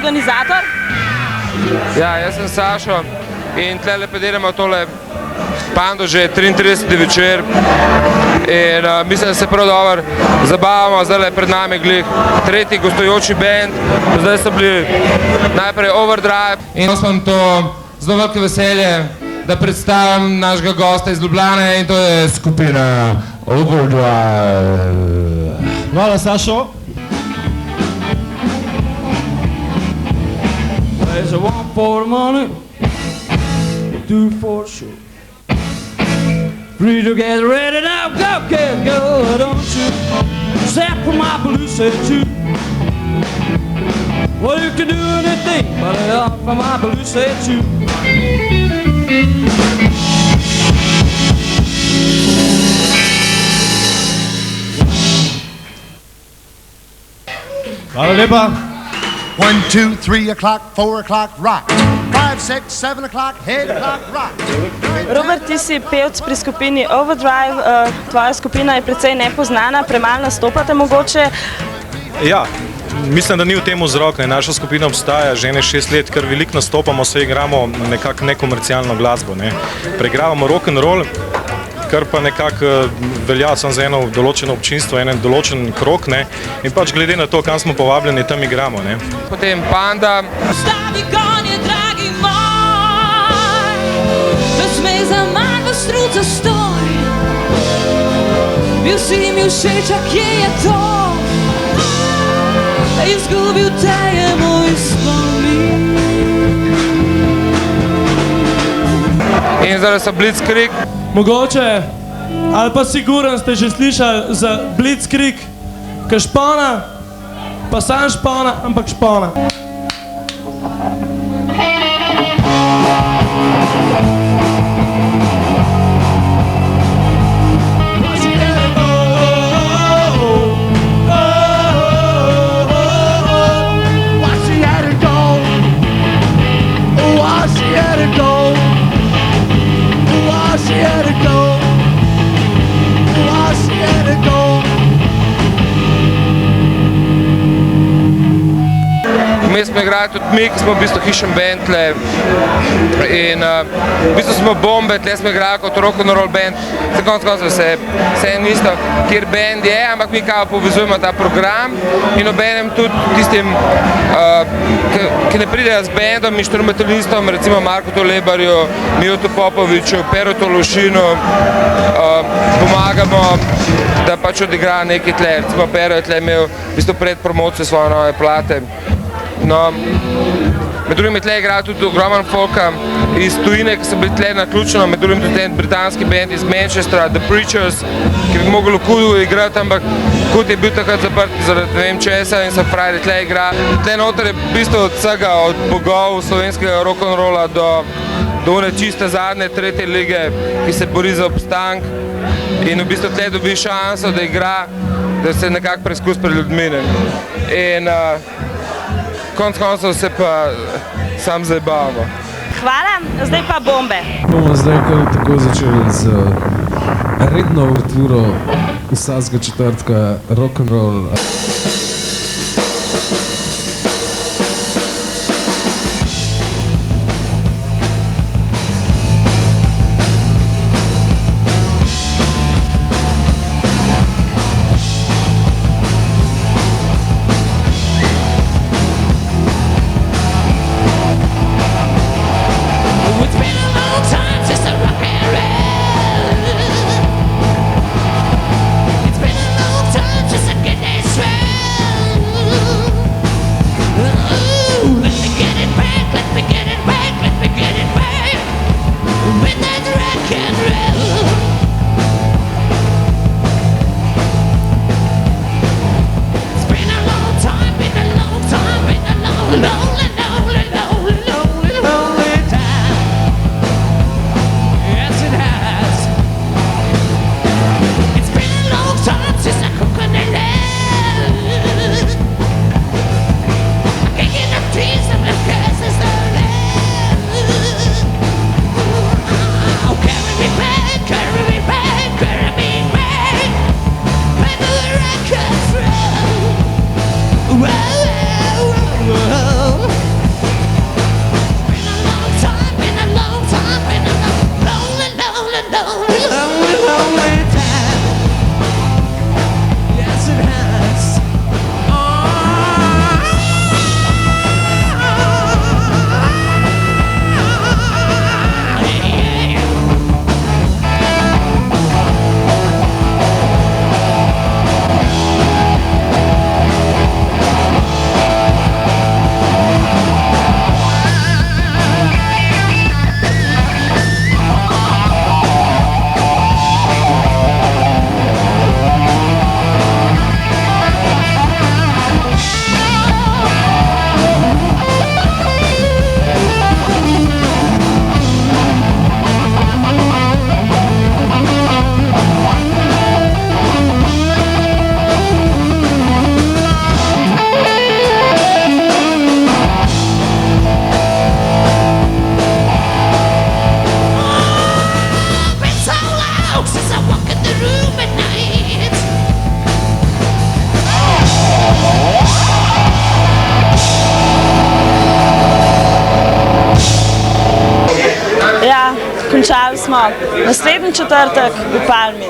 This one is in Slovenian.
organizator. Ja, jaz sem Sašo in tle pediramo tole Pando že 33. večer in mislim, da se prav dobro zabavamo. Zdaj pred nami glih tretji gostujoči band, zdaj so bili najprej Overdrive. In jaz imam to zelo veliko veselje, da predstavim našega gosta iz Ljubljane in to je skupina Overdrive. Hvala, Sašo. There's a one for the money, two for the show. Three to get ready now, go, kids, go, don't you step from my blue set too. Well, you can do anything, but I off from my blue set too. Hvala lepa. 1, 2, 3 o'clock, 4 o'clock, rock. 5, 6, 7 o'clock, 8 o'clock, rock. Robert, ti si pevc pri skupini Overdrive, tvoja skupina je precej nepoznana, premalo nastopate mogoče. Ja, mislim, da ni v tem vzrok. Naša skupina obstaja že 6 let, ker veliko nastopamo, se igramo nekako nekomercialno glasbo. Preigravamo rock and roll, kar pa nekako velja samo za eno določeno občinstvo, en določen krog, in pač glede na to, kam smo povabljeni, tam igramo. Potem Panda. Stavi konje, dragi moj, ne smej za manj v struca stoj. Bil si mi všeč, a kje je to? Izgubil te je moj spomin. In zdaj so Blitzkrieg. Mogoče, ali pa siguren ste že slišali za Blitzkrieg, ka špona, pa sam špona, ampak špona. Mi smo igrali tudi mi, ki smo v bistvu hišen band tle in v bistvu smo bombe, tle smo igrali kot rock and roll band. Za konec koncev se en isto, kjer band je, ampak mi kao povezujemo ta program in obenem tudi tistim, ki ne pridejo z bandom, inštrumentalistom, recimo Marku Tolebarju, Mijotu Popoviču, Perotu Lošinu, pomagamo, da pač odigra nekaj tle. Recimo Pero je tle imel v bistvu pred promocijo svoje nove plate. No, med drugim je tle igral tudi ogroman folka iz tujine, ki so bili tle naključno, med drugim tudi en britanski band iz Manchestra, The Preachers, ki bi mogli v Kudu igrati, ampak Kud je bil takrat zaprt zaradi ne vem česa in so frajli tle igra. Tle noter je v bistvu od vsega, od bogov slovenskega rock'n'rolla do one čiste zadnje, tretje lige, ki se bori za obstank in v bistvu tle dobi šanso, da igra, da se nekako preskus pred ljudmi. In konc koncev se pa sam zabavamo. Hvala, zdaj pa bombe. Bomo zdaj kar tako začeli z redno uverturo vsakega četrtka rock'n'roll. It's been a long time since I get that strength. smo naslednji četrtek v Palmi.